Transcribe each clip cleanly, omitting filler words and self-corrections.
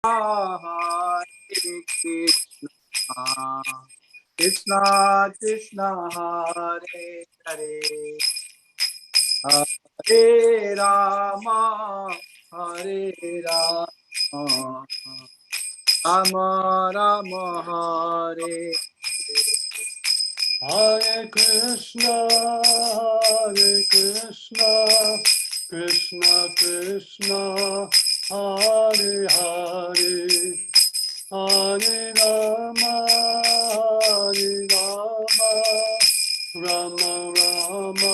Hare Krishna, Krishna Krishna, Hare Hare, Hare Rama, Hare Rama, Rama Rama, Hare Hare Krishna, Krishna Krishna, Hare Hare, Hare Rama, Rama Rama,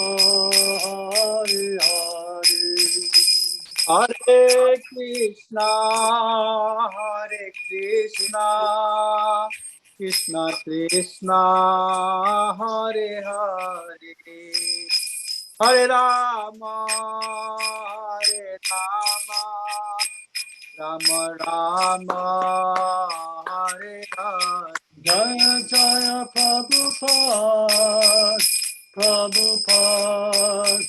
Hare Hare. Hare Krishna, Hare Krishna, Krishna Krishna, Hare Hare, Hare Rama, Hare Rama, Rama Rama, Hare Hare. Jaya Jaya Prabhupada, Prabhupada,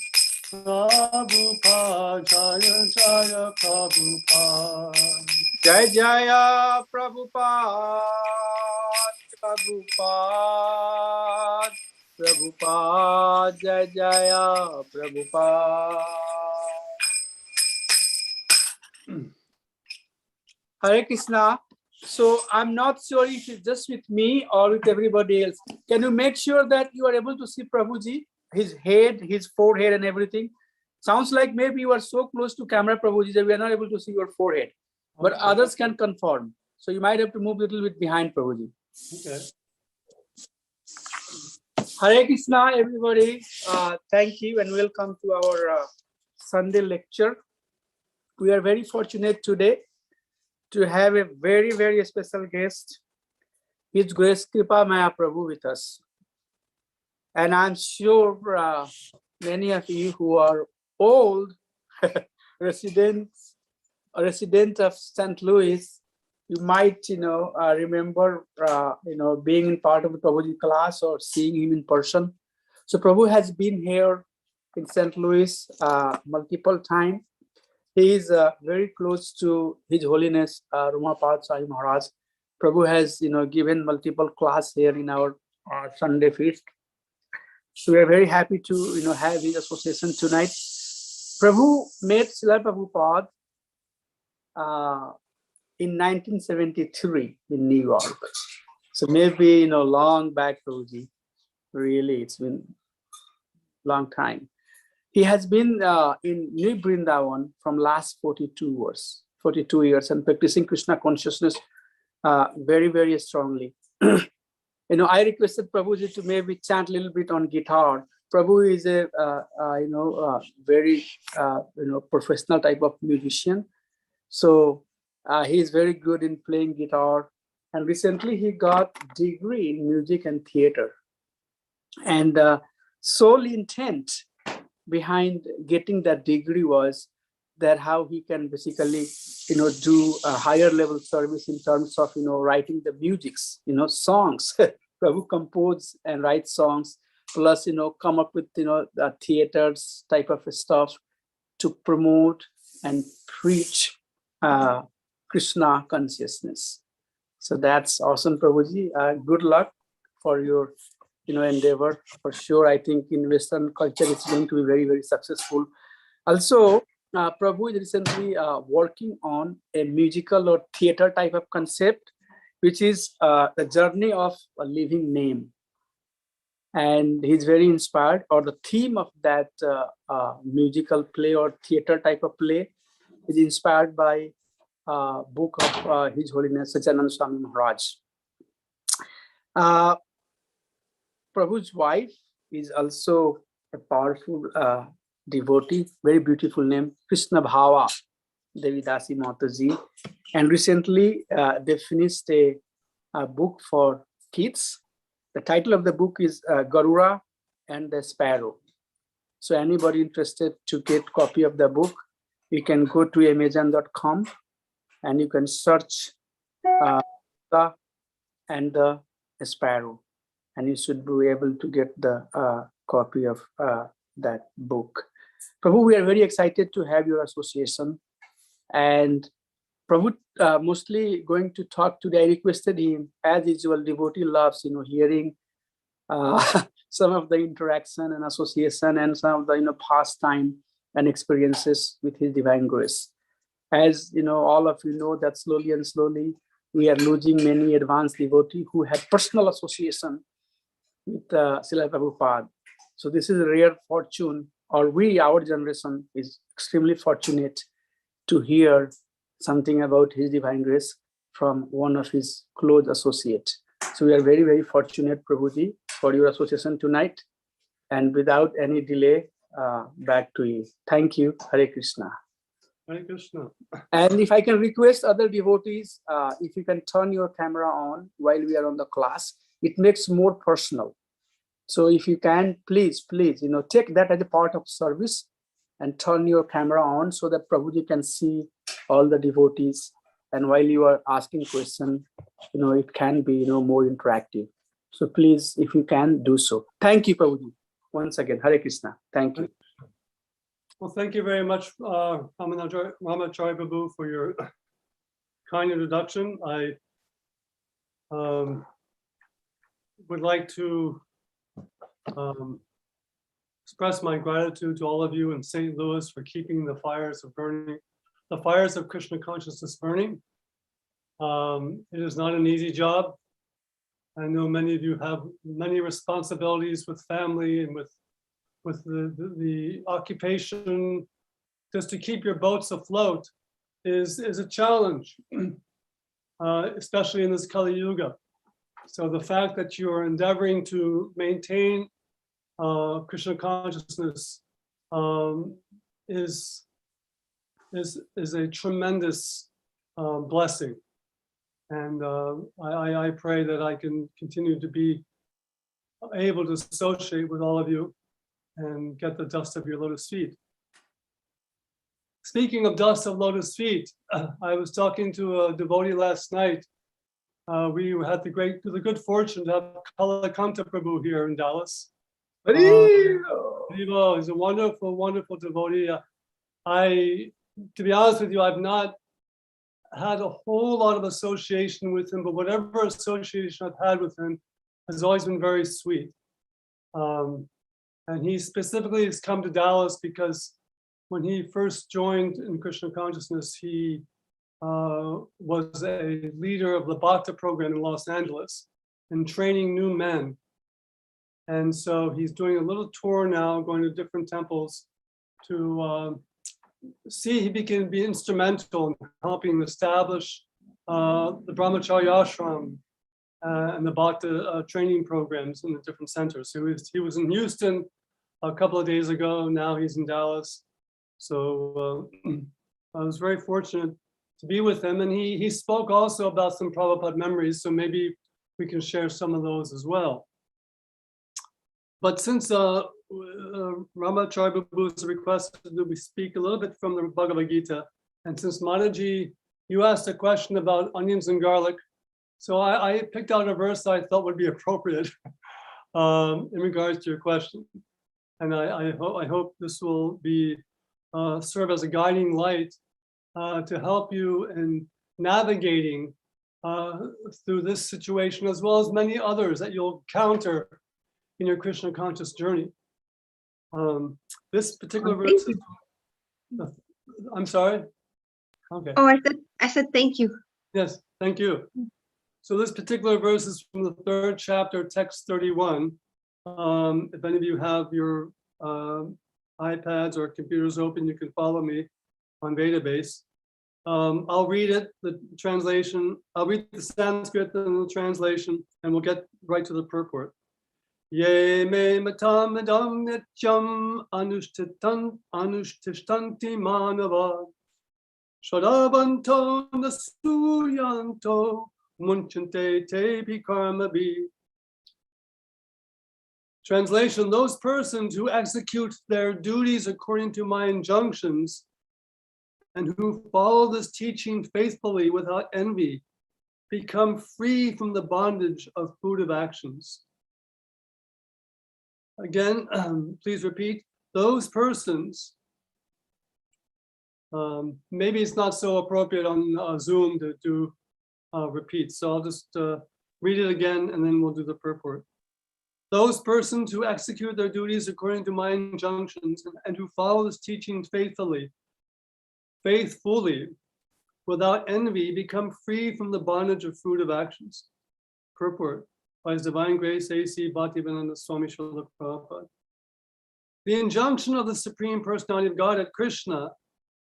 Prabhupada, Jaya Jaya Prabhupada. Jai Jaya Prabhupada, Prabhupada, Prabhupada, Jai Jaya Prabhupada. Hare Krishna. So I'm not sure if it's just with me or with everybody else. Can you make sure that you are able to see Prabhuji, his head, his forehead and everything? Sounds like maybe you are so close to camera, Prabhuji, that we are not able to see your forehead. But Okay. others can confirm. So you might have to move a little bit behind Prabhuji. Okay. Hare Krishna, everybody. Thank you and welcome to our Sunday lecture. We are very fortunate today to have a very, very special guest, His Grace Kripamoya Prabhu with us. And I'm sure many of you who are old residents of St. Louis, you might, remember, being in part of the Prabhuji class or seeing him in person. So Prabhu has been here in St. Louis multiple times. He is very close to His Holiness Rumapad Sahi Maharaj. Prabhu has, given multiple class here in our Sunday feast. So we are very happy to, have his association tonight. Prabhu met Srila Prabhupada in 1973 in New York. So maybe, long back, Prabhuji. Really, it's been a long time. He has been in New Vrindavan from last 42 years and practicing Krishna consciousness very, very strongly. I requested Prabhuji to maybe chant a little bit on guitar. Prabhu is a, very, professional type of musician. So he is very good in playing guitar. And recently he got degree in music and theater. And sole intent behind getting that degree was that how he can basically, do a higher level service in terms of, writing the musics, songs. Prabhu compose and write songs, plus, come up with, the theaters type of stuff to promote and preach Krishna consciousness. So that's awesome, Prabhuji. Good luck for your, endeavor. For sure, I think in Western culture, it's going to be very, very successful. Also, Prabhu is recently working on a musical or theater type of concept, which is the journey of a living name. And he's very inspired, or the theme of that musical play or theater type of play is inspired by book of His Holiness Satyananda Swami Maharaj. Prabhu's wife is also a powerful devotee, very beautiful name, Krishna Bhava Devidasi Mataji. And recently they finished a book for kids. The title of the book is Garura and the Sparrow. So anybody interested to get copy of the book, you can go to amazon.com and you can search the and the Sparrow, and you should be able to get the copy of that book. Prabhu, we are very excited to have your association, and Prabhu mostly going to talk today. I requested him, as usual, devotee loves, hearing some of the interaction and association and some of the, pastime and experiences with his divine grace. As all of you know that slowly and slowly we are losing many advanced devotees who had personal association with Srila Prabhupada. So this is a rare fortune, or our generation is extremely fortunate to hear something about his divine grace from one of his close associates. So we are very, very fortunate, Prabhuji, for your association tonight. And without any delay, back to you. Thank you. Hare Krishna. Hare Krishna. And if I can request other devotees, if you can turn your camera on while we are on the class, it makes more personal. So if you can, please, take that as a part of service and turn your camera on so that Prabhuji can see all the devotees. And while you are asking questions, it can be, more interactive. So please, if you can, do so. Thank you, Prabhuji. Once again, Hare Krishna. Thank you. Well, thank you very much, Ramacharya Prabhu, for your kind introduction. I would like to express my gratitude to all of you in St. Louis for keeping the fires of Krishna consciousness burning. It is not an easy job. I know many of you have many responsibilities with family and with the occupation. Just to keep your boats afloat is a challenge, especially in this Kali Yuga. So the fact that you are endeavoring to maintain Krishna consciousness is a tremendous blessing. And I pray that I can continue to be able to associate with all of you and get the dust of your lotus feet. Speaking of dust of lotus feet, I was talking to a devotee last night. We had the good fortune to have Kalakanta Prabhu here in Dallas. He's a wonderful, wonderful devotee. To be honest with you, I've not had a whole lot of association with him, but whatever association I've had with him has always been very sweet. And he specifically has come to Dallas because when he first joined in Krishna consciousness, he was a leader of the Bhakta program in Los Angeles and training new men. And so he's doing a little tour now, going to different temples to see he can be instrumental in helping establish the Brahmacharya ashram and the Bhakta training programs in the different centers. So he was in Houston a couple of days ago. Now he's in Dallas. So I was very fortunate to be with him. And he spoke also about some Prabhupada memories. So maybe we can share some of those as well. But since Ramacharya Prabhu has requested that we speak a little bit from the Bhagavad-Gita, and since Mataji, you asked a question about onions and garlic, so I picked out a verse I thought would be appropriate in regards to your question. And I hope this will be serve as a guiding light to help you in navigating through this situation, as well as many others that you'll encounter in your Krishna conscious journey. This particular verse is, I'm sorry. Okay. Oh, I said thank you. Yes, thank you. So this particular verse is from the 3rd chapter, text 31. If any of you have your iPads or computers open, you can follow me on database. I'll read it, the translation. I'll read the Sanskrit and the translation, and we'll get right to the purport. Ye me matam idam nityam anushtitanti manava shadavanto nasuyanto munchante te pikarmabi. Translation: those persons who execute their duties according to my injunctions and who follow this teaching faithfully without envy become free from the bondage of fruitive actions. Again, please repeat, those persons Maybe it's not so appropriate on Zoom to do repeats. So I'll just read it again and then we'll do the purport. Those persons who execute their duties according to my injunctions and who follow this teaching faithfully, without envy, become free from the bondage of fruit of actions. Purport by His Divine Grace, A.C. Bhaktivedanta Swami Srila Prabhupada. The injunction of the Supreme Personality of Godhead, Krishna,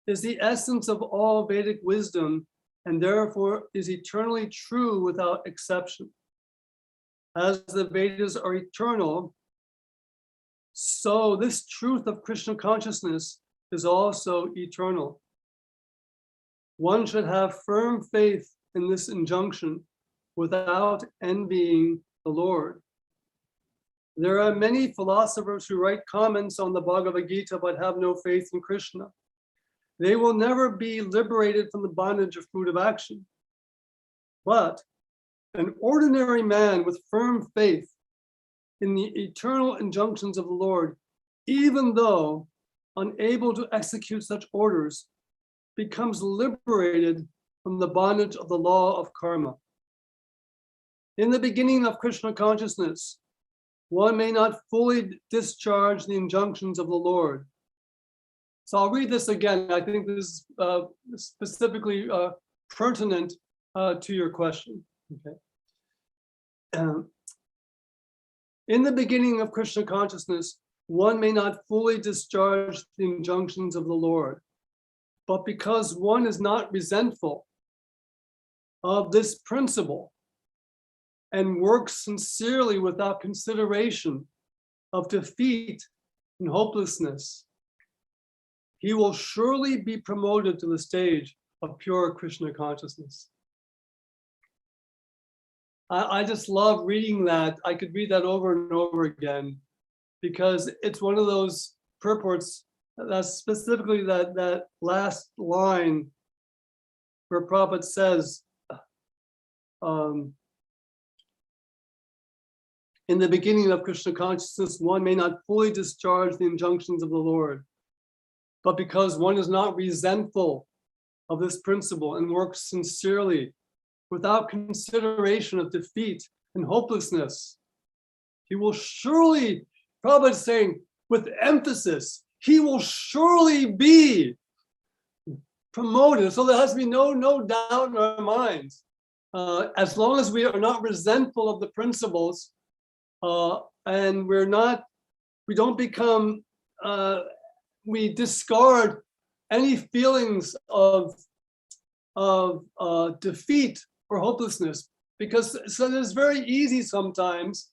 is the essence of all Vedic wisdom and therefore is eternally true without exception. As the Vedas are eternal, so this truth of Krishna consciousness is also eternal. One should have firm faith in this injunction without envying the Lord. There are many philosophers who write comments on the Bhagavad-Gita but have no faith in Krishna. They will never be liberated from the bondage of fruit of action. But an ordinary man with firm faith in the eternal injunctions of the Lord, even though unable to execute such orders, becomes liberated from the bondage of the law of karma. In the beginning of Krishna consciousness, one may not fully discharge the injunctions of the Lord. So I'll read this again. I think this is specifically pertinent to your question. Okay. In the beginning of Krishna consciousness, one may not fully discharge the injunctions of the Lord, but because one is not resentful of this principle and works sincerely without consideration of defeat and hopelessness, he will surely be promoted to the stage of pure Krishna consciousness. I just love reading that. I could read that over and over again because it's one of those purports that's specifically that last line where Prabhupada says, in the beginning of Krishna consciousness, one may not fully discharge the injunctions of the Lord, but because one is not resentful of this principle and works sincerely without consideration of defeat and hopelessness, he will surely, Prabhupada is saying with emphasis, he will surely be promoted. So there has to be no doubt in our minds. As long as we are not resentful of the principles, and we don't become, we discard any feelings of defeat or hopelessness, because so it's very easy sometimes,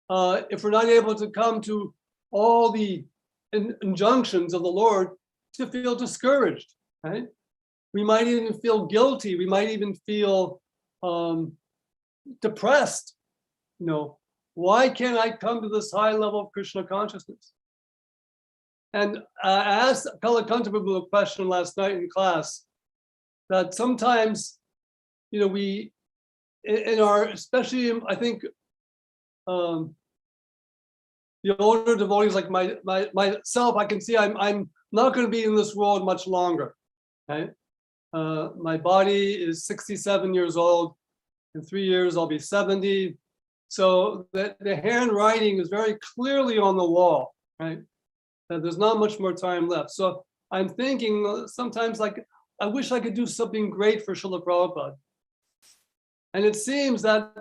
if we're not able to come to all the injunctions of the Lord, to feel discouraged, right? We might even feel guilty. We might even feel depressed. Why can't I come to this high level of Krishna consciousness? And I asked Kalakanta Prabhu a question last night in class that sometimes, we, in our, especially, I think, the older devotees like myself, I can see I'm not going to be in this world much longer. Right? My body is 67 years old. In 3 years, I'll be 70. So the handwriting is very clearly on the wall, right? That there's not much more time left. So I'm thinking sometimes like, I wish I could do something great for Srila Prabhupada. And it seems that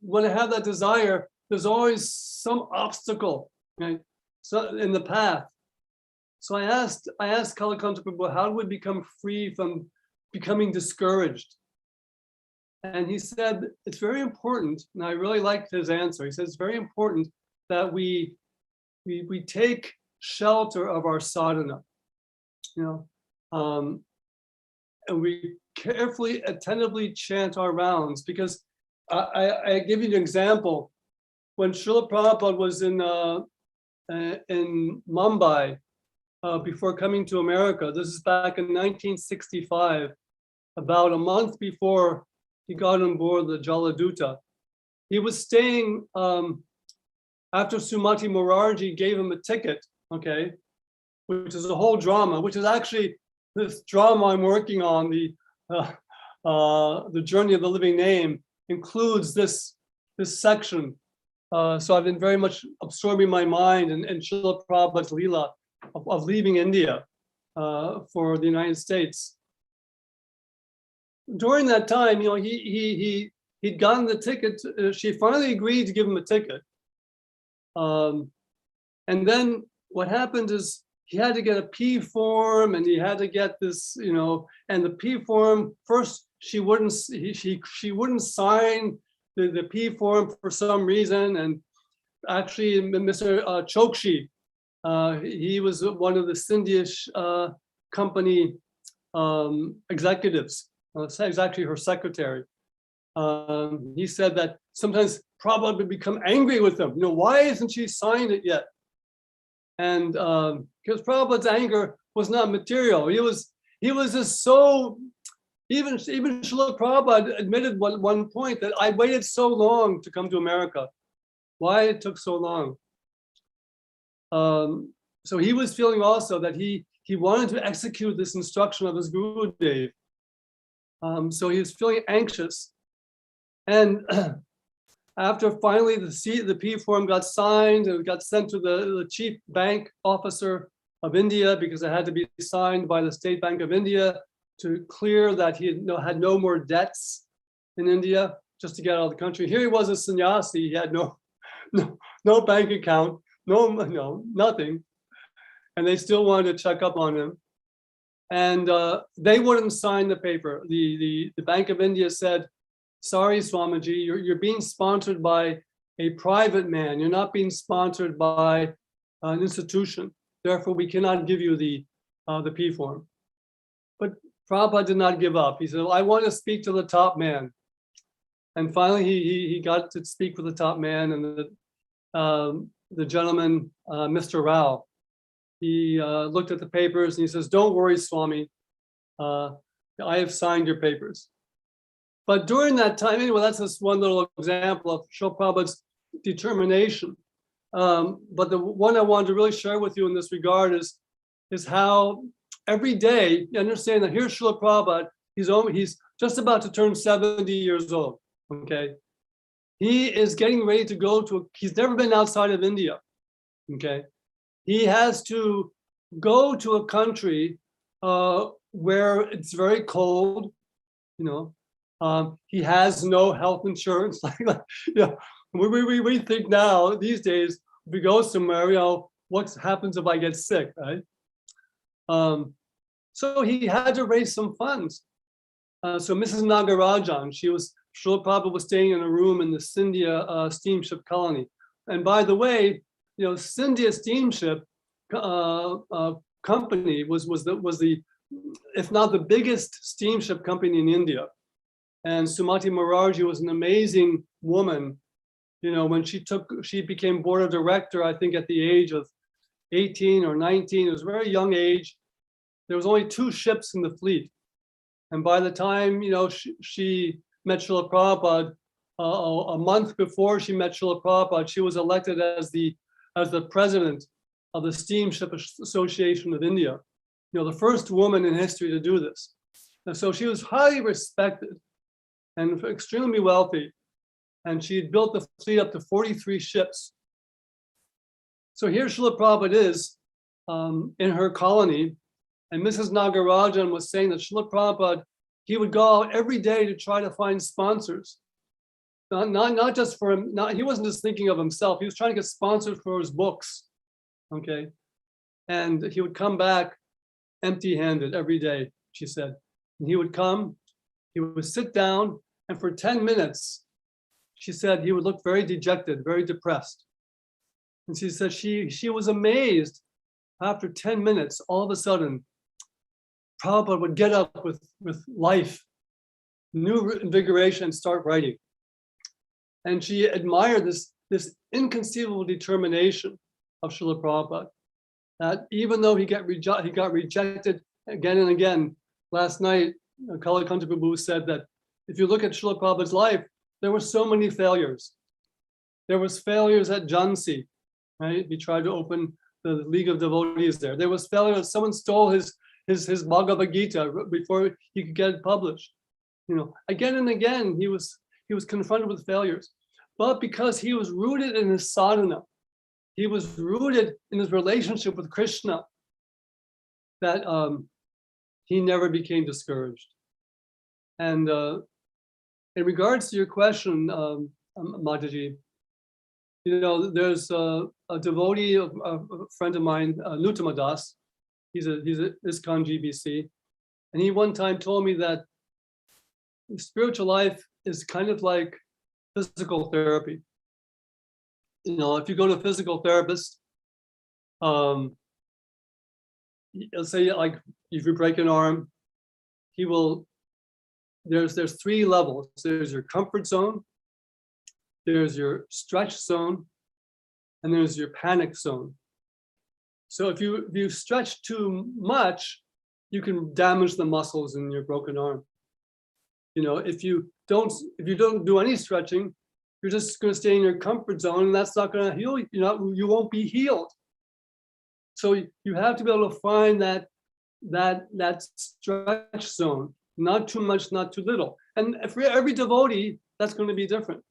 when I have that desire, there's always some obstacle, right? So in the path. So I asked Kalakanta Prabhu, how do we become free from becoming discouraged? And he said, it's very important, and I really liked his answer. He says, it's very important that we take shelter of our sadhana, and we carefully, attentively chant our rounds, because I give you an example. When Srila Prabhupada was in Mumbai, before coming to America, this is back in 1965, about a month before he got on board the Jaladuta. He was staying after Sumati Morarji gave him a ticket, okay, which is a whole drama, which is actually this drama I'm working on, the Journey of the Living Name, includes this section. So I've been very much absorbing my mind in Srila Prabhupada's Leela of leaving India for the United States. During that time, he'd gotten the ticket. She finally agreed to give him a ticket. And then what happened is he had to get a P form, and he had to get this, and the P form first she wouldn't sign the P form for some reason. And actually, Mr. Chokshi, he was one of the Sindhish company executives. He's actually her secretary. He said that sometimes Prabhupada would become angry with them. Why isn't she signed it yet? And because Prabhupada's anger was not material. He was just so, even Srila Prabhupada admitted at one point that I waited so long to come to America. Why it took so long? So he was feeling also that he wanted to execute this instruction of his Guru Dev. So he was feeling anxious. And after finally the P form got signed, it got sent to the chief bank officer of India, because it had to be signed by the State Bank of India to clear that he had no more debts in India, just to get out of the country. Here he was a sannyasi. He had no bank account, nothing. And they still wanted to check up on him. And they wouldn't sign the paper. The Bank of India said, sorry, Swamiji, you're being sponsored by a private man. You're not being sponsored by an institution. Therefore, we cannot give you the P form. But Prabhupada did not give up. He said, I want to speak to the top man. And finally, he got to speak with the top man, and the gentleman, Mr. Rao. He looked at the papers and he says, don't worry, Swami. I have signed your papers. But during that time, anyway, that's just one little example of Srila Prabhupada's determination. But the one I wanted to really share with you in this regard is how every day, you understand that here's Srila Prabhupada, he's just about to turn 70 years old, okay? He is getting ready to go he's never been outside of India, okay? He has to go to a country where it's very cold, he has no health insurance. We think now these days, if we go somewhere, what happens if I get sick, right? So he had to raise some funds. So Mrs. Nagarajan, Srila Prabhupada was staying in a room in the Scindia steamship colony. And by the way, Scindia steamship company was the, if not the biggest steamship company in India. And Sumati Morarji was an amazing woman. When she became board of director, I think at the age of 18 or 19, it was a very young age. There was only 2 ships in the fleet. And by the time, she met Srila Prabhupada, a month before she met Srila Prabhupada, she was elected as the president of the Steamship Association of India. The first woman in history to do this. And so she was highly respected and extremely wealthy. And she had built the fleet up to 43 ships. So here Srila Prabhupada is in her colony, and Mrs. Nagarajan was saying that Srila Prabhupada, he would go out every day to try to find sponsors. Not just for him, he wasn't just thinking of himself, he was trying to get sponsors for his books, okay? And he would come back empty-handed every day, she said. And he would come, he would sit down, and for 10 minutes, she said he would look very dejected, very depressed. And she said she was amazed. After 10 minutes, all of a sudden, Prabhupada would get up with life, new invigoration, and start writing. And she admired this inconceivable determination of Srila Prabhupada, that even though he got rejected again and again. Last night, Kalakanta Prabhu said that if you look at Srila Prabhupada's life, there were so many failures. There was failures at Jhansi, right? He tried to open the League of Devotees there. There was failure that someone stole his Bhagavad-Gita before he could get it published. Again and again, he was confronted with failures. But because he was rooted in his sadhana, he was rooted in his relationship with Krishna, that he never became discouraged. And in regards to your question, Mataji, there's a devotee, a friend of mine, Nuttama Das. He's a ISKCON GBC, and he one time told me that spiritual life is kind of like physical therapy. If you go to a physical therapist, let's say like if you break an arm, he will. There's 3 levels. There's your comfort zone, there's your stretch zone, and there's your panic zone. So if you stretch too much, you can damage the muscles in your broken arm. If you don't do any stretching, you're just going to stay in your comfort zone, and that's not going to heal you. You won't be healed. So you have to be able to find that stretch zone, not too much, not too little. And for every devotee, that's going to be different.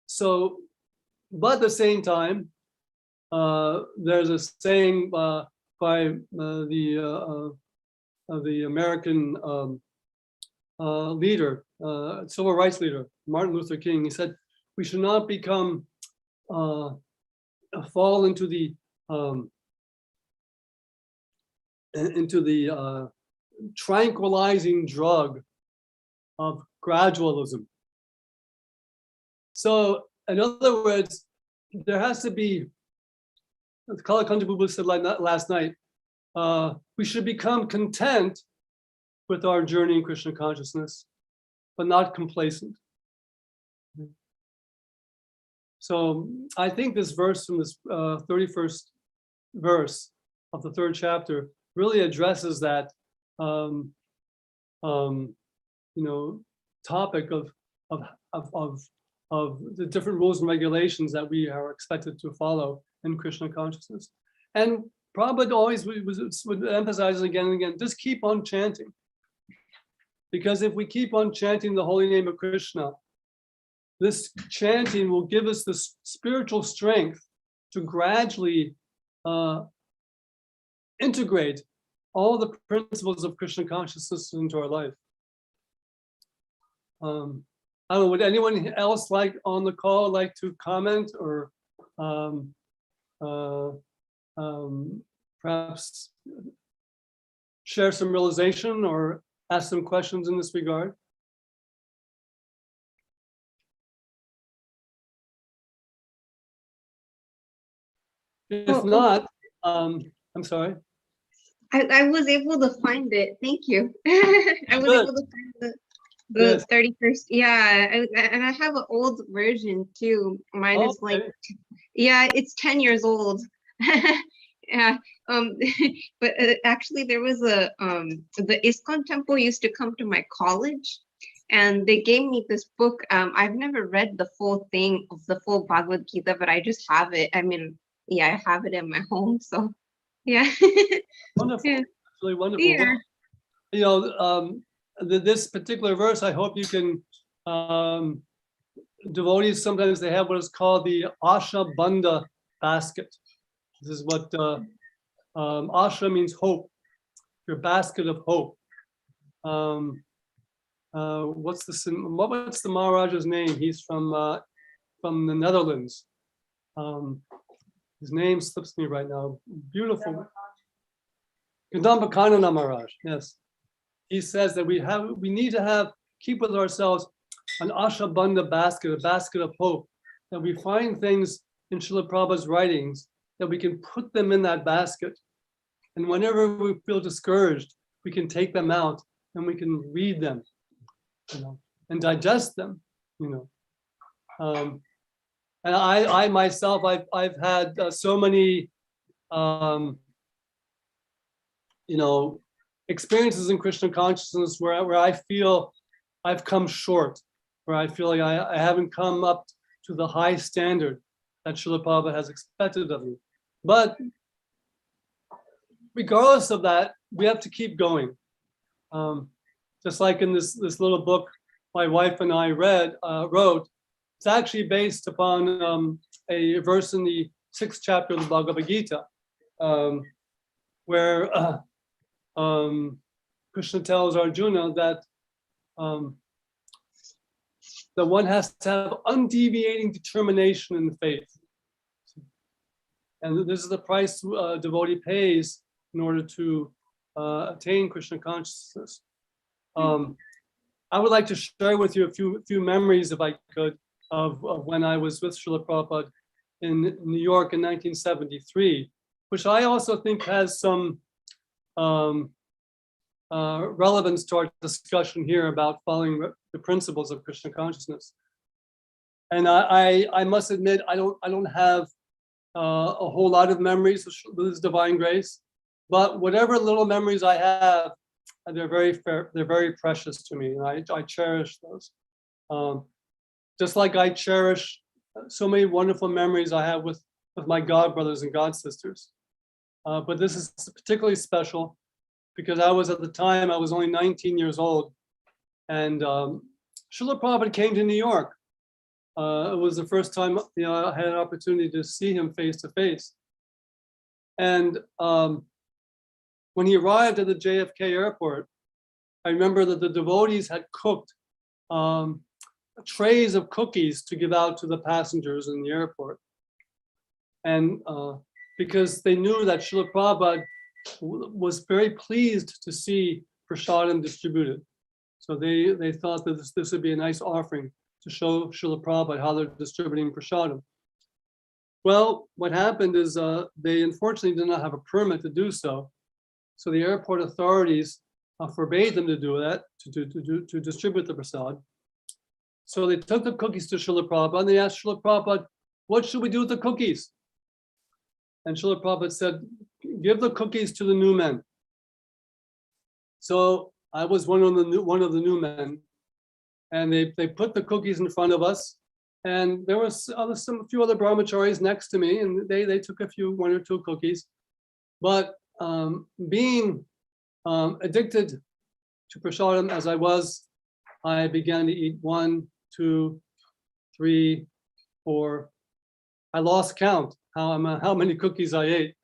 So, but at the same time, there's a saying by the American leader, civil rights leader, Martin Luther King. He said, we should not become, fall into the tranquilizing drug of gradualism. So in other words, there has to be, as Kalakanta Bubu said last night, we should become content with our journey in Krishna consciousness, but not complacent. So I think this verse from this 31st verse of the 3rd chapter really addresses that topic of the different rules and regulations that we are expected to follow in Krishna consciousness. And Prabhupada always would emphasize again and again, just keep on chanting. Because if we keep on chanting the holy name of Krishna, this chanting will give us the spiritual strength to gradually integrate all the principles of Krishna consciousness into our life. I don't know, would anyone else on the call like to comment or perhaps share some realization or ask some questions in this regard? If not, I'm sorry. I was able to find it. Thank you. I was able to find the Yes. 31st. Yeah, and I have an old version too. Mine is like, yeah, it's 10 years old. Yeah. But actually there was the ISKCON temple used to come to my college, and they gave me this book. I've never read the full thing of the full Bhagavad-Gita, but I just have it. I mean, yeah, I have it in my home. So yeah. Wonderful. Yeah. That's really wonderful. Yeah. Well, this particular verse, I hope you can, devotees, sometimes they have what is called the Asha Bandha basket. This is what Asha means hope, your basket of hope. What's the Maharaja's name? He's from the Netherlands. His name slips me right now. Beautiful. Kadambakana Maharaj, yes. He says that we need to keep with ourselves an Asha Bandha basket, a basket of hope, that we find things in Srila Prabhupada's writings, that we can put them in that basket. And whenever we feel discouraged, we can take them out and we can read them, and digest them, And I myself, I've had so many, experiences in Krishna consciousness where I feel I've come short, where I feel like I haven't come up to the high standard that Srila Prabhupada has expected of me. But regardless of that, we have to keep going. Just like in this little book my wife and I wrote, it's actually based upon a verse in the 6th chapter of the Bhagavad-Gita, where Krishna tells Arjuna that that one has to have undeviating determination in the faith. And this is the price a devotee pays in order to attain Krishna consciousness. I would like to share with you a few memories, if I could, of when I was with Srila Prabhupada in New York in 1973, which I also think has some relevance to our discussion here about following the principles of Krishna consciousness. And I must admit, I don't have a whole lot of memories of this divine grace, but whatever little memories I have, they're very precious to me, and I cherish those. Just like I cherish so many wonderful memories I have with my god brothers and god sisters. But this is particularly special because I was, at the time, I was only 19 years old, and Srila Prabhupada came to New York. It was the first time, I had an opportunity to see him face to face. And when he arrived at the JFK airport, I remember that the devotees had cooked trays of cookies to give out to the passengers in the airport. And because they knew that Srila Prabhupada was very pleased to see prasadam distributed. So they thought that this would be a nice offering to show Srila Prabhupada how they're distributing prasadam. Well, what happened is they unfortunately did not have a permit to do so. So the airport authorities forbade them to do that, to distribute the prasad. So they took the cookies to Srila Prabhupada and they asked Srila Prabhupada, what should we do with the cookies? And Srila Prabhupada said, give the cookies to the new men. So I was one of the new men, and they put the cookies in front of us, and there was a few other brahmacharis next to me, and they took one or two cookies. But being addicted to prasadam as I was, I began to eat 1, 2, 3, 4. I lost count how many cookies I ate.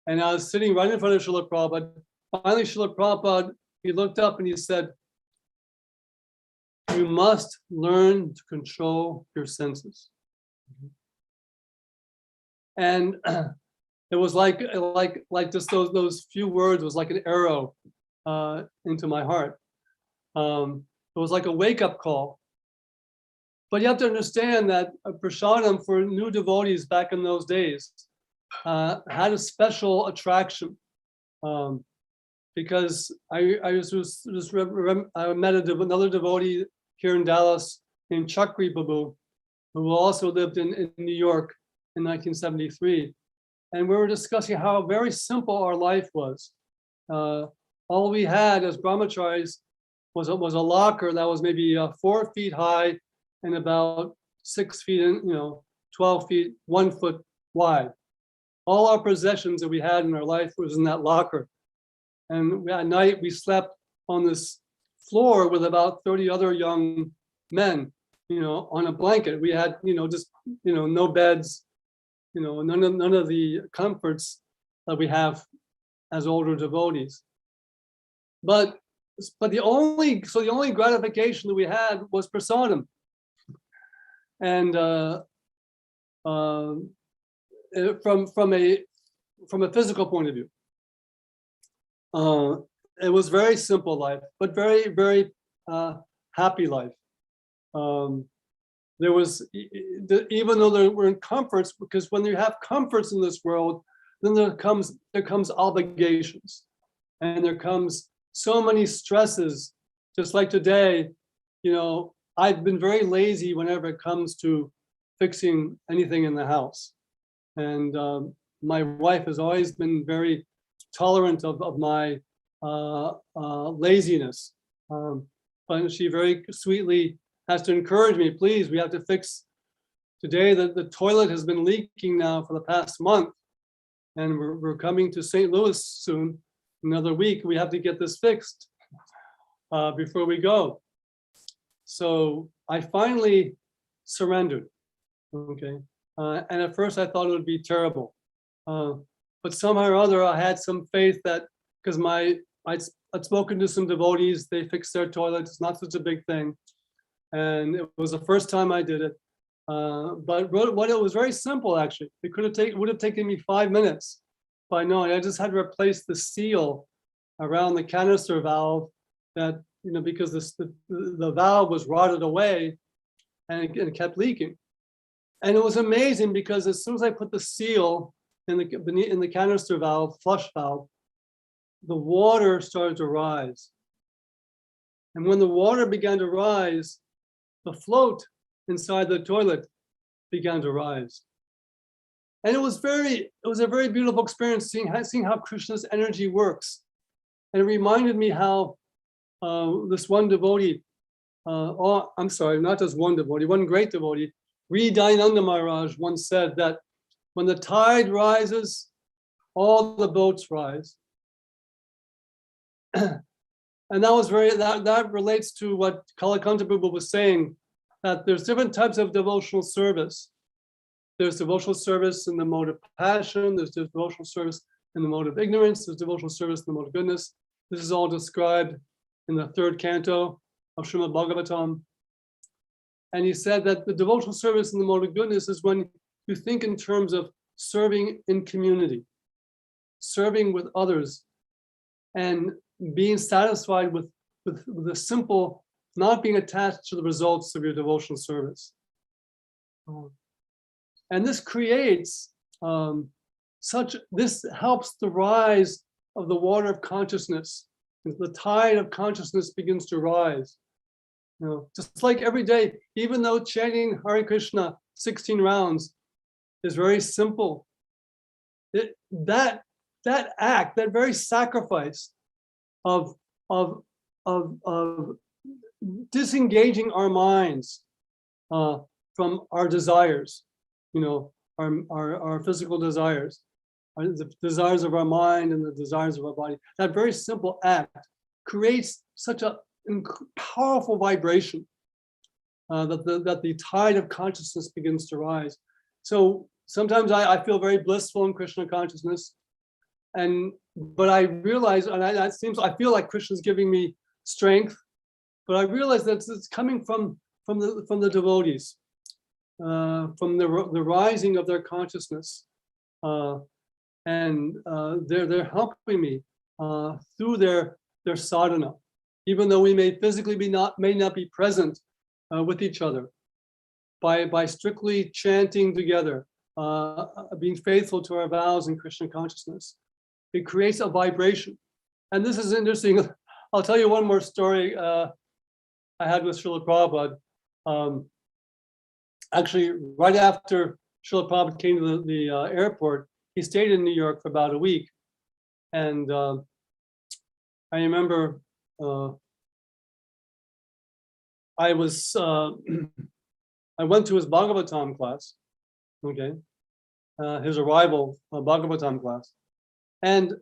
And I was sitting right in front of Srila Prabhupada. Finally, Srila Prabhupada, he looked up and he said, you must learn to control your senses. And it was like just those few words was like an arrow into my heart. It was like a wake-up call. But you have to understand that prasadam for new devotees back in those days had a special attraction, because I met another devotee here in Dallas named Chakri Babu, who also lived in New York in 1973. And we were discussing how very simple our life was. All we had as brahmacharis was a locker that was maybe 4 feet high and about 6 feet, 12 feet, 1 foot wide. All our possessions that we had in our life was in that locker. And at night we slept on this floor with about 30 other young men, on a blanket. We had, no beds, none of the comforts that we have as older devotees. But the only gratification that we had was prasadam. And from a physical point of view, it was very simple life, but very, very happy life. There was, even though there weren't comforts, because when you have comforts in this world, then there comes obligations, and there comes so many stresses. Just like today, I've been very lazy whenever it comes to fixing anything in the house, and my wife has always been very tolerant of my laziness, but she very sweetly has to encourage me, please, we have to fix today. The toilet has been leaking now for the past month, and we're coming to St. Louis soon, another week. We have to get this fixed before we go. So I finally surrendered, okay? And at first I thought it would be terrible. But somehow or other, I had some faith that, because I'd spoken to some devotees, they fixed their toilets, it's not such a big thing. And it was the first time I did it. But what it was very simple, actually. It would have taken me 5 minutes by knowing. I just had to replace the seal around the canister valve that, because the valve was rotted away and it kept leaking. And it was amazing because as soon as I put the seal in the canister valve, flush valve, the water started to rise. And when the water began to rise, the float inside the toilet began to rise. And it was a very beautiful experience seeing how Krishna's energy works. And it reminded me how this one devotee, I'm sorry, not just one devotee, one great devotee, Sri Dayananda Maharaj once said that when the tide rises, all the boats rise. And that relates to what Kalakanta Prabhu was saying, that there's different types of devotional service. There's devotional service in the mode of passion, there's devotional service in the mode of ignorance, there's devotional service in the mode of goodness. This is all described in the 3rd canto of Srimad Bhagavatam. And he said that the devotional service in the mode of goodness is when you think in terms of serving in community, serving with others, and being satisfied with the simple, not being attached to the results of your devotional service. And this creates this helps the rise of the water of consciousness. The tide of consciousness begins to rise. Just like every day, even though chanting Hare Krishna 16 rounds is very simple, that act, that very sacrifice of disengaging our minds from our desires, our physical desires, the desires of our mind and the desires of our body. That very simple act creates such a powerful vibration that the tide of consciousness begins to rise. So sometimes I feel very blissful in Krishna consciousness, but I realize, and I feel like Krishna's giving me strength, but I realize that it's coming from the devotees, from the rising of their consciousness, and they're helping me through their sadhana, even though we may physically may not be present with each other. By strictly chanting together, being faithful to our vows in Krishna consciousness, it creates a vibration. And this is interesting. I'll tell you one more story I had with Srila Prabhupada. Actually, right after Srila Prabhupada came to the airport, he stayed in New York for about a week. And I remember I went to his Bhagavatam class, okay, his arrival Bhagavatam class. And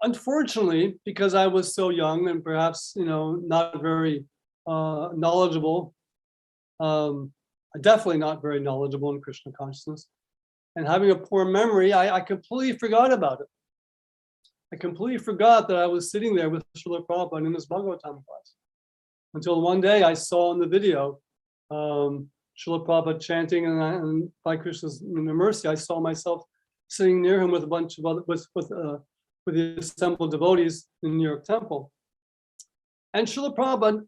unfortunately, because I was so young and perhaps, not very knowledgeable, definitely not very knowledgeable in Krishna consciousness, and having a poor memory, I completely forgot about it. I completely forgot that I was sitting there with Srila Prabhupada in his Bhagavatam class. Until one day I saw in the video Srila Prabhupada chanting, and by Krishna's mercy, I saw myself sitting near him with a bunch of other, with the assembled devotees in the New York temple. And Srila Prabhupada,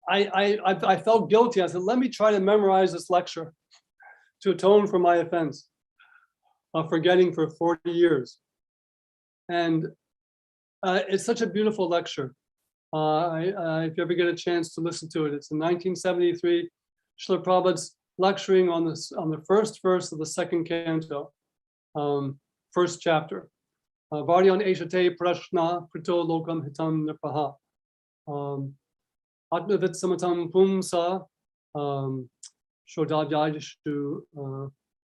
I felt guilty. I said, let me try to memorize this lecture to atone for my offense of forgetting for 40 years. And it's such a beautiful lecture. If you ever get a chance to listen to it, it's in 1973. Srila Prabhupada's lecturing on the first verse of the 2nd canto, 1st chapter. Varyan eshate prashna prito lokam hitam nipaha. Atmavit samatam pumsa shodadayashu.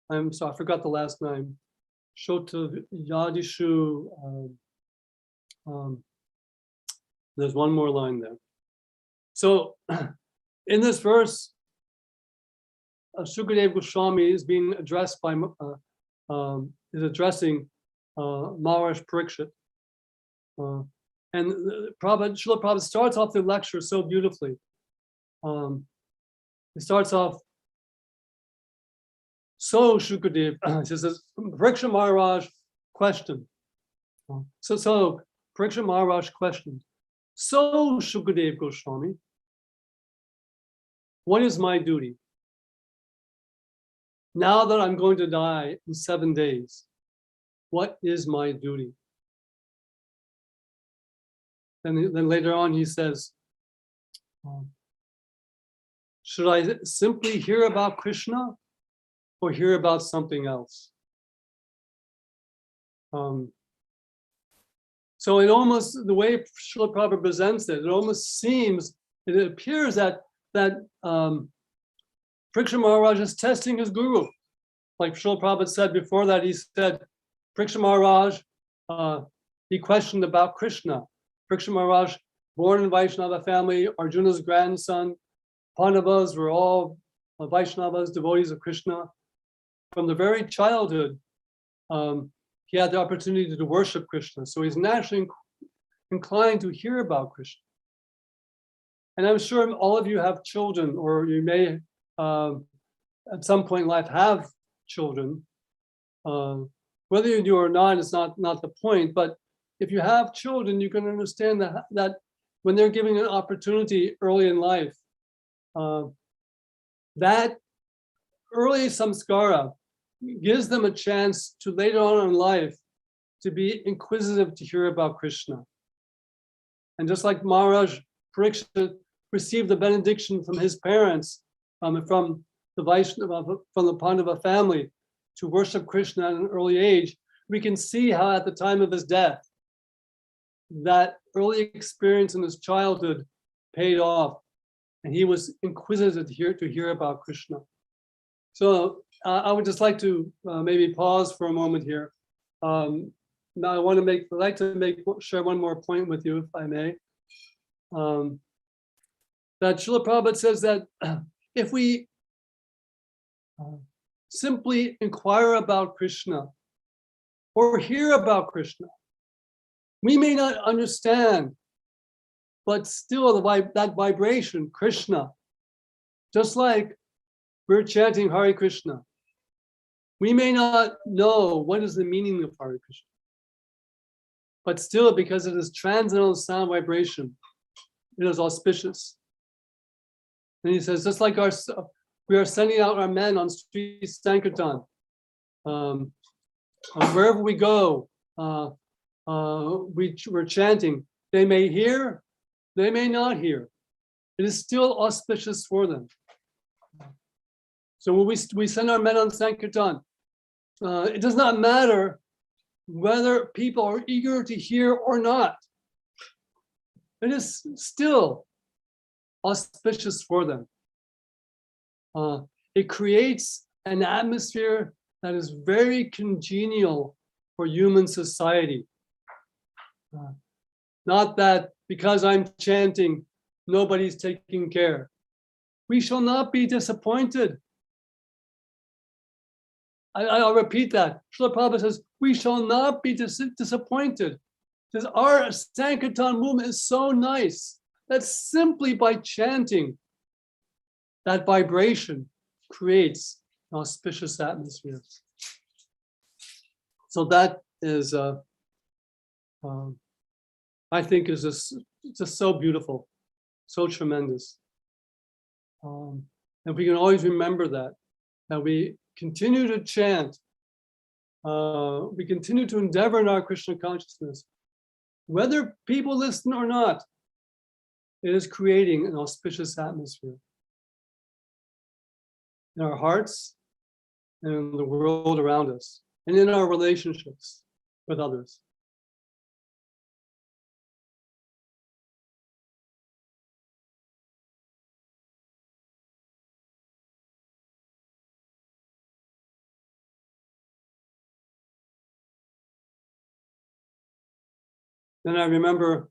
I'm sorry, I forgot the last name. Shota Yadishu. There's one more line there. So in this verse, Sukadeva Goswami is being addressed by, is addressing Maharaj Parikshit. And Srila Prabhupada starts off the lecture so beautifully. He starts off, so Shukadev, he says, Parikshit Maharaj questioned. So Parikshit Maharaj questioned, so Shukadev Goswami, what is my duty? Now that I'm going to die in 7 days, what is my duty? And then later on he says, should I simply hear about Krishna or hear about something else? So it almost, the way Srila Prabhupada presents it, it almost seems, it appears that Parikshit Maharaj is testing his guru. Like Srila Prabhupada said before that, he said, Parikshit Maharaj, he questioned about Krishna. Parikshit Maharaj, born in Vaishnava family, Arjuna's grandson, Pandavas were all Vaishnavas, devotees of Krishna. From the very childhood, he had the opportunity to worship Krishna. So he's naturally inclined to hear about Krishna. And I'm sure all of you have children, or you may at some point in life have children. Whether you do or not, it's not the point, but if you have children, you can understand that when they're given an opportunity early in life, that early samskara gives them a chance to later on in life to be inquisitive to hear about Krishna. And just like Maharaj Parikshit received the benediction from his parents, from the Vaishnava, from the Pandava family, to worship Krishna at an early age, we can see how at the time of his death, that early experience in his childhood paid off, and he was inquisitive to hear about Krishna. So I would just like to maybe pause for a moment here. Now I want to share one more point with you, if I may. That Srila Prabhupada says that if we simply inquire about Krishna or hear about Krishna, we may not understand, but still that vibration, Krishna, just like we're chanting Hare Krishna, we may not know what is the meaning of Hare Krishna, but still, because it is transcendental sound vibration, it is auspicious. And he says, just like we are sending out our men on street Sankirtan, wherever we go, we're chanting. They may hear, they may not hear. It is still auspicious for them. So when we send our men on Sankirtan, it does not matter whether people are eager to hear or not. It is still auspicious for them. It creates an atmosphere that is very congenial for human society. Not that because I'm chanting, nobody's taking care. We shall not be disappointed. I'll repeat that. Srila Prabhupada says, we shall not be disappointed. Says our Sankirtan movement is so nice that simply by chanting, that vibration creates an auspicious atmosphere. So that is, I think, is just so beautiful, so tremendous. And we can always remember that we continue to chant, we continue to endeavor in our Krishna consciousness, whether people listen or not, it is creating an auspicious atmosphere in our hearts and in the world around us and in our relationships with others. Then I remember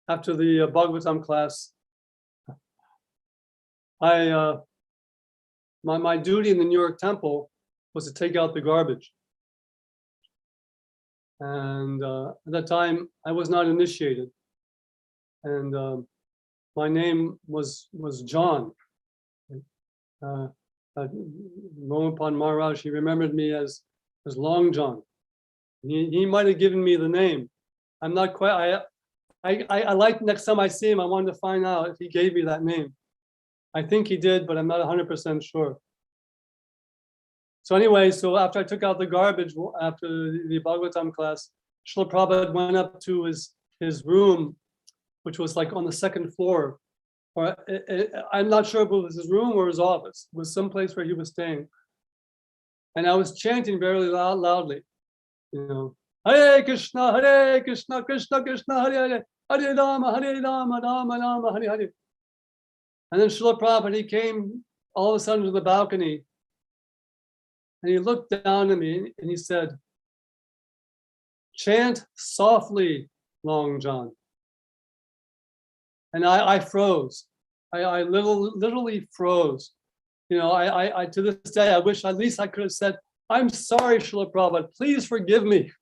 after the Bhagavatam class, my duty in the New York temple was to take out the garbage. And at that time, I was not initiated. And my name was John. Mohammed Maharaj, he remembered me as Long John. He might have given me the name. I'm not quite, I like next time I see him, I wanted to find out if he gave me that name. I think he did, but I'm not 100% sure. So anyway, so after I took out the garbage, after the Bhagavatam class, Srila Prabhupada went up to his room, which was like on the second floor. Or I'm not sure if it was his room or his office. It was someplace where he was staying. And I was chanting very loudly, you know, Hare Krishna, Krishna Krishna, Hare Hare, Hare Rama, Rama Rama, Hare Hare. And then Srila Prabhupada, he came all of a sudden to the balcony and he looked down at me and he said, chant softly, Long John. And I froze. I literally froze. You know, I to this day, I wish at least I could have said, I'm sorry, Srila Prabhupada, please forgive me.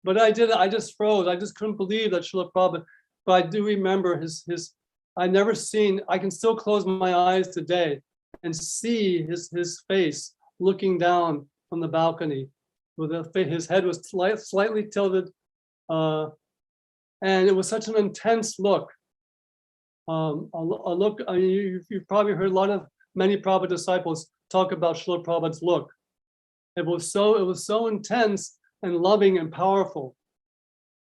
But I did, I just froze. I just couldn't believe that Srila Prabhupada, but I do remember his I never seen, I can still close my eyes today and see his face looking down from the balcony with his head was slightly tilted. And it was such an intense look. A look, I mean, you've probably heard many Prabhupada disciples talk about Srila Prabhupada's look. It was so intense and loving and powerful.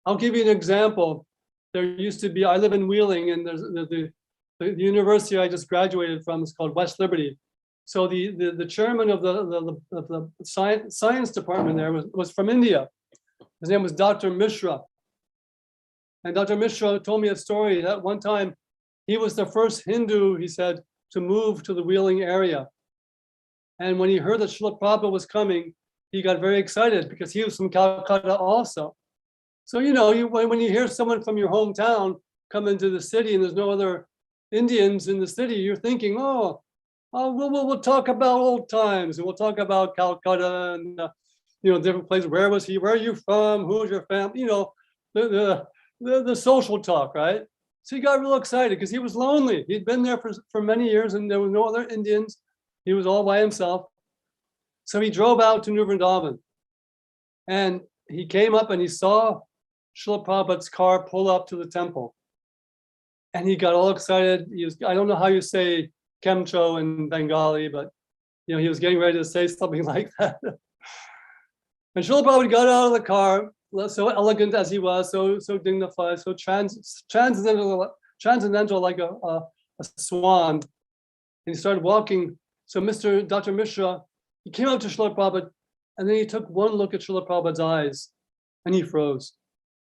I'll give you an example. There used to be, I live in Wheeling, and there's the university I just graduated from is called West Liberty. So the chairman of the science department there was from India. His name was Dr. Mishra. And Dr. Mishra told me a story that one time he was the first Hindu, he said, to move to the Wheeling area. And when he heard that Srila Prabhupada was coming, he got very excited because he was from Calcutta also. So, you know, when you hear someone from your hometown come into the city and there's no other Indians in the city, you're thinking, we'll talk about old times and we'll talk about Calcutta and, you know, different places. Where was he? Where are you from? Who's your family? You know, the social talk, right? So he got real excited because he was lonely. He'd been there for many years and there were no other Indians. He was all by himself. So he drove out to New Vrindavan and he came up and he saw Srila Prabhupada's car pull up to the temple. And he got all excited. I don't know how you say Kemcho in Bengali, but you know, he was getting ready to say something like that. And Srila Prabhupada got out of the car, so elegant as he was, so dignified, so transcendental like a swan. And he started walking. So Dr. Mishra, he came up to Srila Prabhupada, and then he took one look at Srila Prabhupada's eyes, and he froze.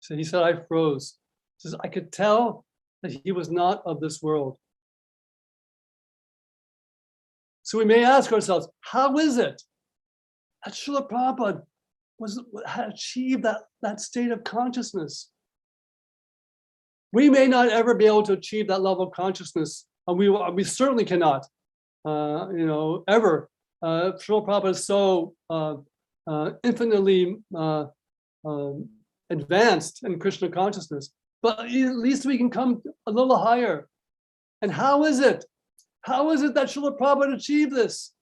So he said, I froze. He says, I could tell that he was not of this world. So we may ask ourselves, how is it that Srila Prabhupada had achieved that state of consciousness? We may not ever be able to achieve that level of consciousness, and we certainly cannot, you know, ever. Srila Prabhupada is so infinitely advanced in Krishna consciousness, but at least we can come a little higher. And how is it? How is it that Srila Prabhupada achieved this?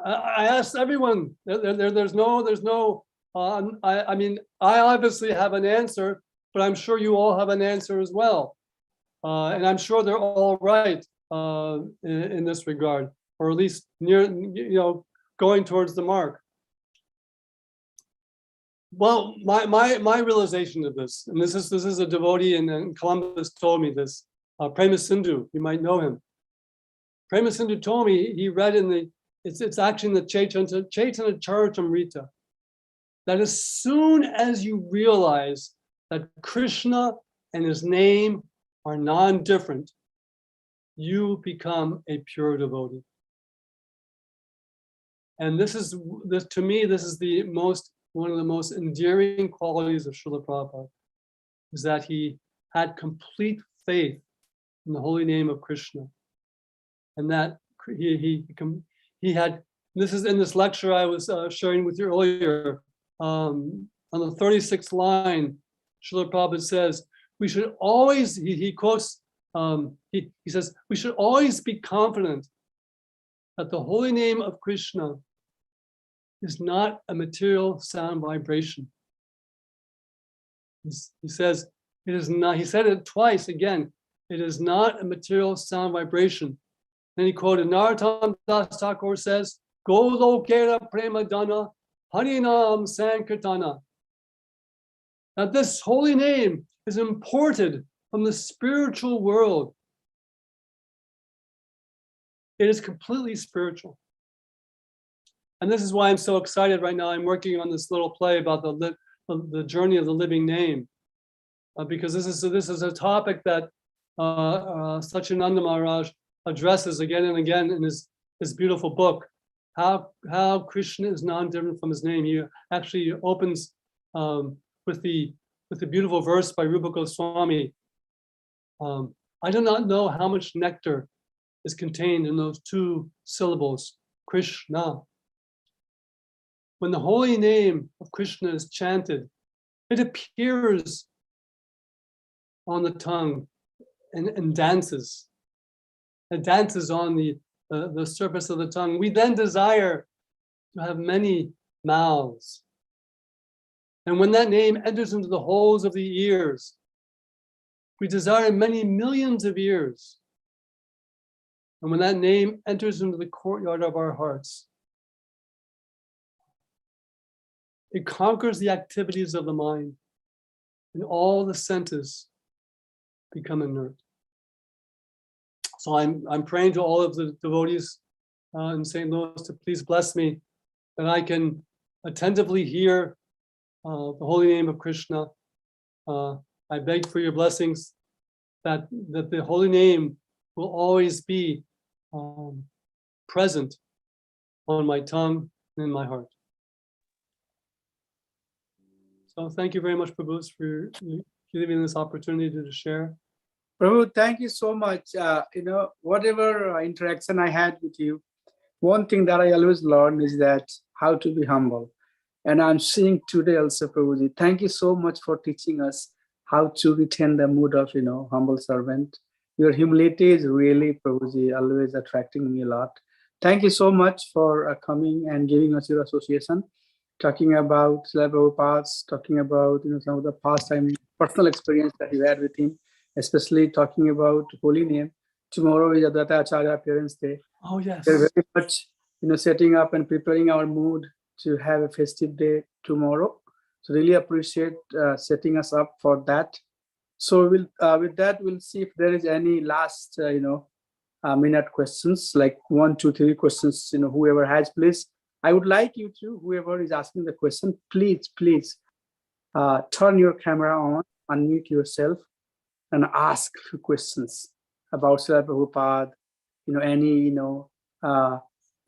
I asked everyone. There's no. I mean, I obviously have an answer, but I'm sure you all have an answer as well, and I'm sure they're all right in this regard, or at least near, you know, going towards the mark. Well, my realization of this, and this is a devotee in Columbus told me this. Prema Sindhu, you might know him. Prema Sindhu told me he read in it's actually in the Chaitanya Charitamrita, that as soon as you realize that Krishna and his name are non-different, you become a pure devotee. And this, to me, this is one of the most endearing qualities of Srila Prabhupada, is that he had complete faith in the holy name of Krishna. And that he had, this is in this lecture I was sharing with you earlier, on the 36th line, Srila Prabhupada says, we should always, he quotes, he says, we should always be confident that the holy name of Krishna is not a material sound vibration. He says, it is not, he said it twice again, it is not a material sound vibration. Then he quoted, Narottam Das Thakur says, Go lokera prema dana, harinam sankirtana. That this holy name is imported from the spiritual world. It is completely spiritual. And this is why I'm so excited right now. I'm working on this little play about the journey of the living name, because this is a topic that Satchidananda Maharaj addresses again and again in his beautiful book, how Krishna is non-different from his name. He actually opens with the beautiful verse by Rupa Goswami. I do not know how much nectar is contained in those two syllables, Krishna. When the holy name of Krishna is chanted, it appears on the tongue and dances. It dances on the surface of the tongue. We then desire to have many mouths. And when that name enters into the holes of the ears, we desire many millions of ears. And when that name enters into the courtyard of our hearts, it conquers the activities of the mind, and all the senses become inert. So I'm praying to all of the devotees in St. Louis to please bless me, that I can attentively hear the holy name of Krishna. I beg for your blessings that the holy name will always be present on my tongue and in my heart. So thank you very much, Prabhu, for giving me this opportunity to share. Prabhu, thank you so much. Whatever interaction I had with you, one thing that I always learn is that how to be humble. And I'm seeing today also, Prabhuji, thank you so much for teaching us how to retain the mood of, humble servant. Your humility is really, Prabhuji, always attracting me a lot. Thank you so much for coming and giving us your association, talking about Srila Prabhupada's, talking about, some of the past time personal experience that you had with him, especially talking about holy name. Tomorrow is Advaita Acharya Parents' Day. Oh, yes. We're very much, setting up and preparing our mood to have a festive day tomorrow. So really appreciate setting us up for that. So with that, we'll see if there is any last, minute questions, like 1, 2, 3 questions, whoever has, please. I would like you to, whoever is asking the question, please turn your camera on, unmute yourself, and ask few questions about Srila Prabhupada, any,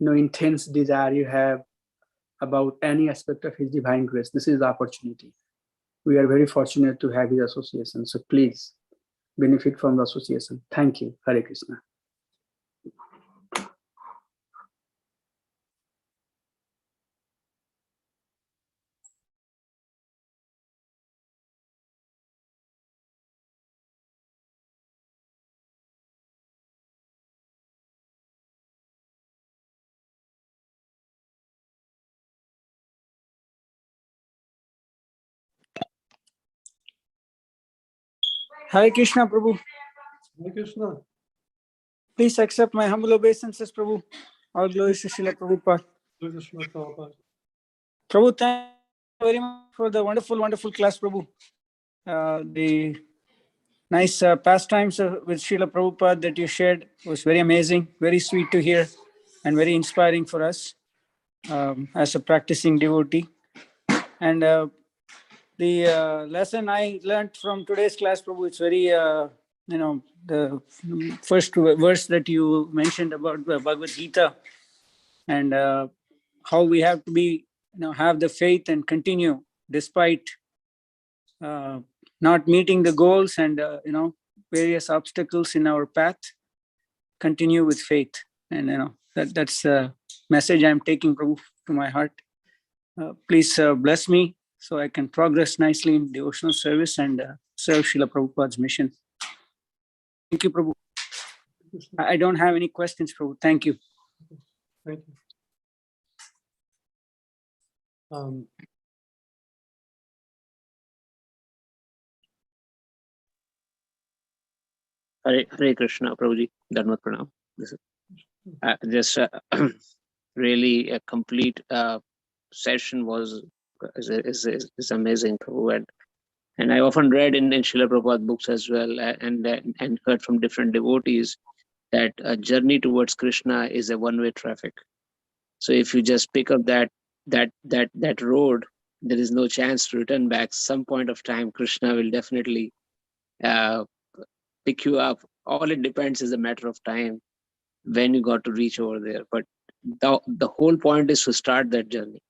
intense desire you have about any aspect of his divine grace. This is the opportunity. We are very fortunate to have his association. So please benefit from the association. Thank you. Hare Krishna. Hare Krishna, Prabhu. Hare Krishna. Please accept my humble obeisances, Prabhu. All glory to Srila Prabhupada. Prabhu, thank you very much for the wonderful class, Prabhu. The nice pastimes with Srila Prabhupada that you shared was very amazing, very sweet to hear, and very inspiring for us as a practicing devotee. And the lesson I learned from today's class, Prabhu, it's very, the first verse that you mentioned about the Bhagavad-Gita, and how we have to be, have the faith and continue despite not meeting the goals and, various obstacles in our path. Continue with faith. And, that's a message I'm taking to my heart. Please bless me so I can progress nicely in devotional service and serve Srila Prabhupada's mission. Thank you, Prabhu. I don't have any questions, Prabhu. Thank you. Thank you. Hare Krishna, Prabhuji. Dharmat Pranam. This is just really a complete session is amazing, Prabhu. And I often read in Srila Prabhupada books as well, and heard from different devotees that a journey towards Krishna is a one-way traffic. So if you just pick up that road, there is no chance to return back. Some point of time, Krishna will definitely pick you up. All it depends is a matter of time when you got to reach over there. But the whole point is to start that journey.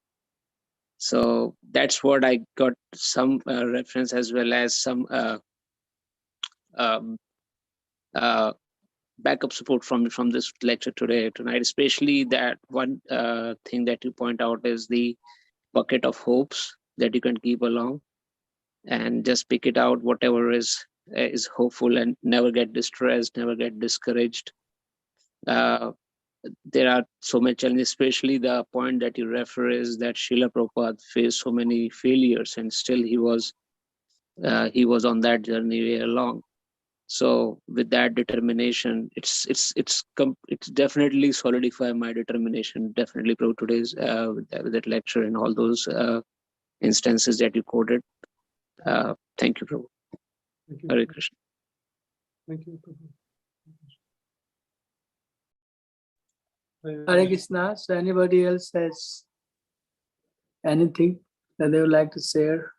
So that's what I got some reference as well as some backup support from this lecture tonight, especially that one thing that you point out is the bucket of hopes that you can keep along and just pick it out, whatever is hopeful, and never get distressed, never get discouraged. There are so many challenges, especially the point that you refer is that Srila Prabhupada faced so many failures and still he was on that journey way along. So with that determination, it's definitely solidified my determination. Definitely, Prabhu, today's with that lecture and all those instances that you quoted. Thank you, Prabhu. Thank you. Hare Krishna. Thank you, Prabhu. Hare Krishna. So anybody else has anything that they would like to share?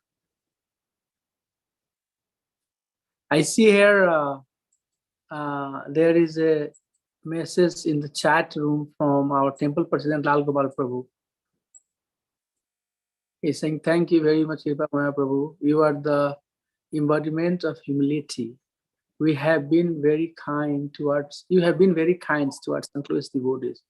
I see here there is a message in the chat room from our temple president Lal Gopal Prabhu. He's saying, "Thank you very much, Kripamoya Prabhu. You are the embodiment of humility. You have been very kind towards St. Louis devotees.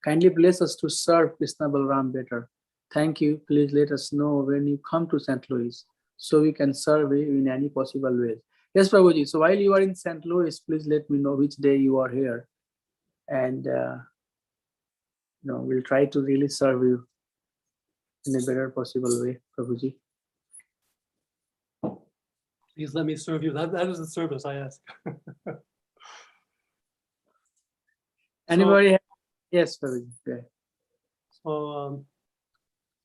Kindly bless us to serve Krishna Balaram better. Thank you. Please let us know when you come to St. Louis so we can serve you in any possible way." Yes, Prabhuji. So while you are in St. Louis, please let me know which day you are here. And we'll try to really serve you in a better possible way, Prabhuji. Please let me serve you. That is the service I ask. Anybody? Yes, Prabhuji. Okay.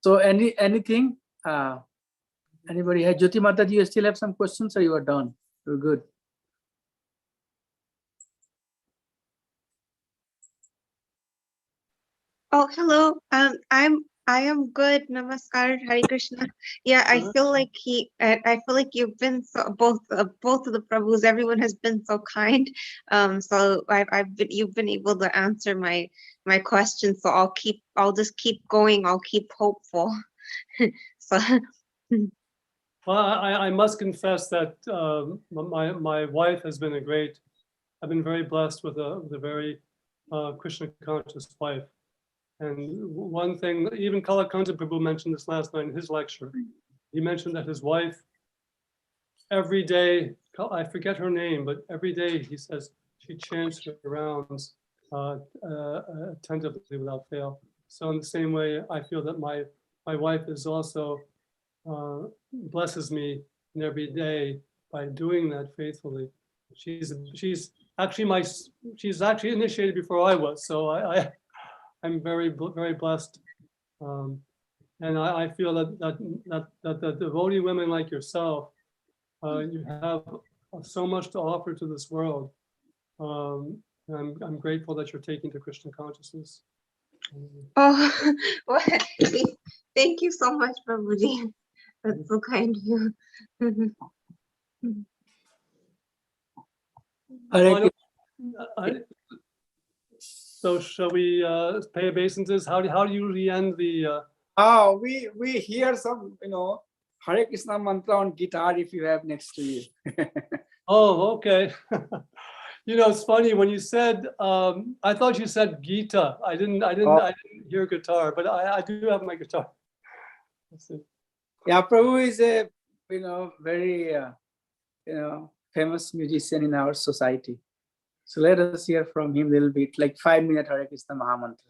So anything? Anybody? Hey, Jyoti Mataji, you still have some questions or you are done? You're good. Oh, hello. I am good. Namaskar, Hare Krishna. Yeah, I feel like you've been both of the Prabhus. Everyone has been so kind. So you've been able to answer my questions. So I'll just keep going. I'll keep hopeful. So. Well, I must confess that my wife has been I've been very blessed with a very Krishna conscious wife. And one thing, even Kalakanta Prabhu mentioned this last night in his lecture. He mentioned that his wife, every day, I forget her name, but every day he says she chants her rounds attentively without fail. So in the same way, I feel that my wife is also blesses me in every day by doing that faithfully. She's actually initiated before I was, so I'm very blessed, and I feel that the devotee women like yourself, you have so much to offer to this world. I'm grateful that you're taking to Krishna consciousness. Oh, well, thank you so much, Prabhuji. That's so kind of you. So shall we pay obeisances? How do you usually end the? We hear some, Hare Krishna mantra on guitar if you have next to you. Oh, okay. It's funny when you said. I thought you said Gita. I didn't hear guitar, but I do have my guitar. Let's see. Yeah, Prabhu is a very famous musician in our society. So let us hear from him a little bit, like 5-minute Hare Krishna Mahamantra.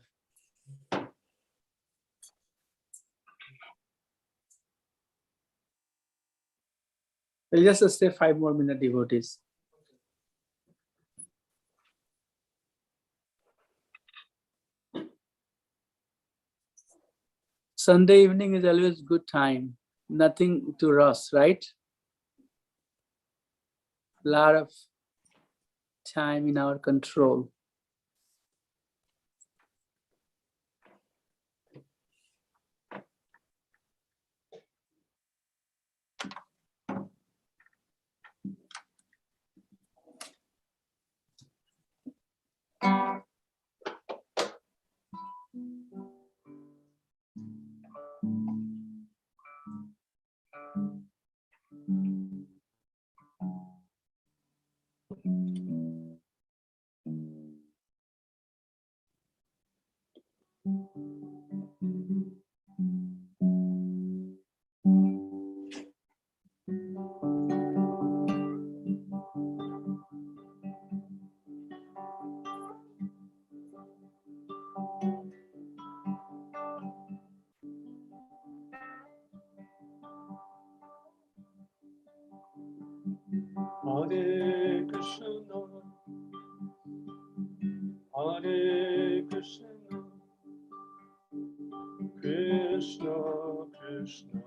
We'll just stay 5 more minutes, devotees. Sunday evening is always good time. Nothing to rush, right? Lot of time in our control. Hare Krishna, Hare Krishna, Krishna Krishna,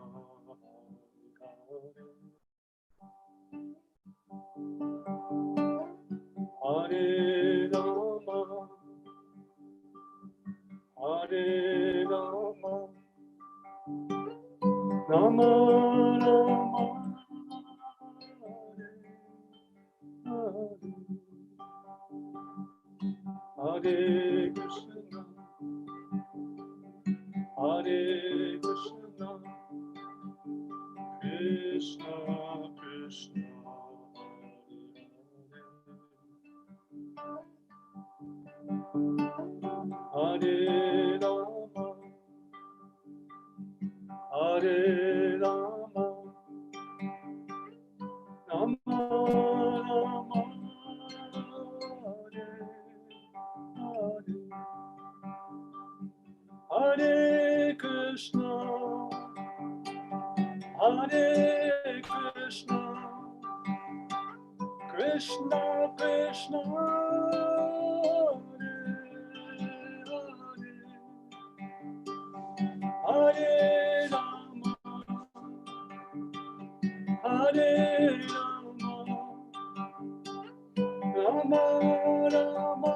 Hare Hare Rama, Hare Rama, Rama Rama, Hare Krishna, Hare Krishna, Krishna Krishna, Hare Rama, Hare Rama, Rama Rama, Hare Krishna, Hare Krishna, Krishna Krishna, Hare Hare Rama, Hare Rama, Rama Rama,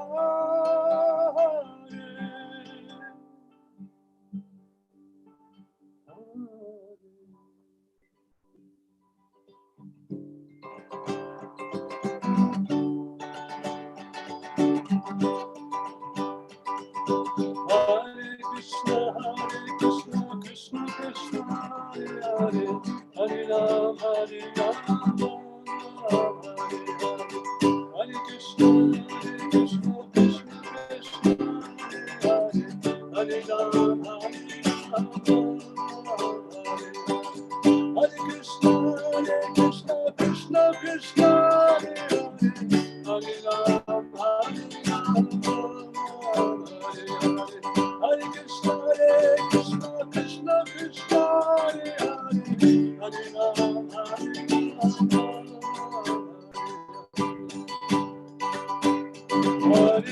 Hare Krishna, Krishna Krishna, Hare Hare, Hare Ram, Hare Ram, Hare Hare, Hare Krishna, Krishna Krishna, Hare Hare, Hare Ram, Hare Krishna, Krishna Krishna, Hare Hare, Hare Ram, Hare Krishna, Krishna Krishna, Hare Hare, Hare Ram, Hare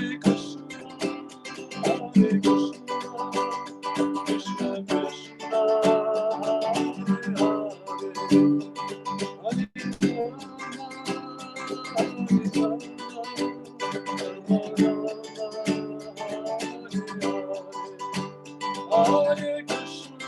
Krishna, Hare Krishna, Krishna Krishna, Hare Hare, Hare Hare Krishna,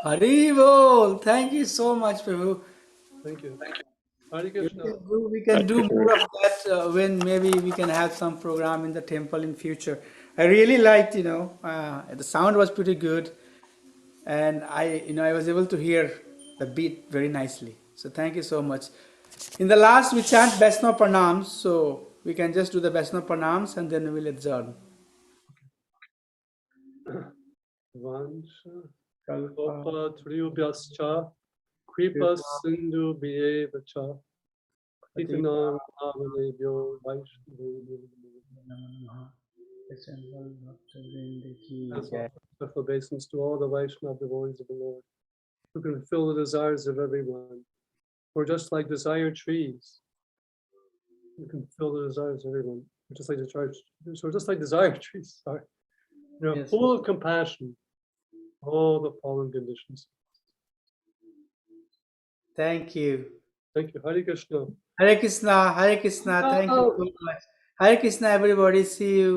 Haribol, thank you so much, Prabhu. Thank you. Hare We Krishna. can do more of that when maybe we can have some program in the temple in future. I really liked, the sound was pretty good, and I was able to hear the beat very nicely. So thank you so much. In the last, we chant Vaishnava Pranams, so we can just do the Vaishnava Pranams and then we will adjourn. Vansha Kalpa Triyubhyascha Kripa Sindhu Bhyevacha Titanam Avanebhyo Vaishnavebhyo. Special obeisance to all the Vaishnava devotees of the Lord, who can fulfill the desires of everyone. We're just like desired trees. You can fulfill the desires of everyone. We're just like desired trees. Sorry. Yes. Full of compassion. All the fallen conditions. Thank you. Thank you. Hare Krishna. Hare Krishna, Hare Krishna. Thank you so much. Hare Krishna, everybody. See you.